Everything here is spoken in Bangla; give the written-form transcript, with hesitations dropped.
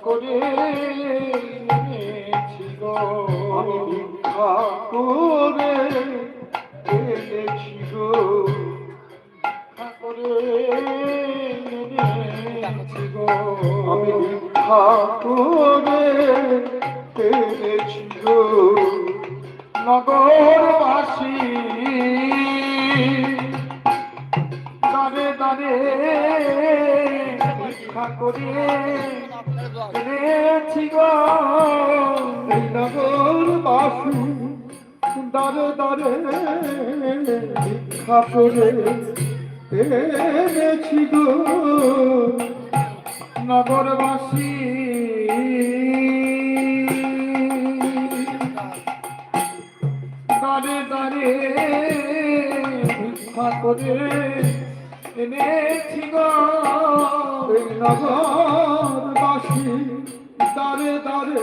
করে এনেছি গো, আমি ভিক্ষা করে এনেছি গো, ভিক্ষা করে এনেছি গো, আমি ভিক্ষা করে এনেছি গো। নগরবাসী দাঁড়ে দাঁড়ে ভিক্ষা করে এনেছি গো, এই নগরবাসী দাঁড়ে দাঁড়ে ভিক্ষা করে এনেছি গো, নগরবাসী দাঁড়ে দাঁড়ে ভিক্ষা করে এনেছি গো, এই নগরবাসী দাঁড়ে দাঁড়ে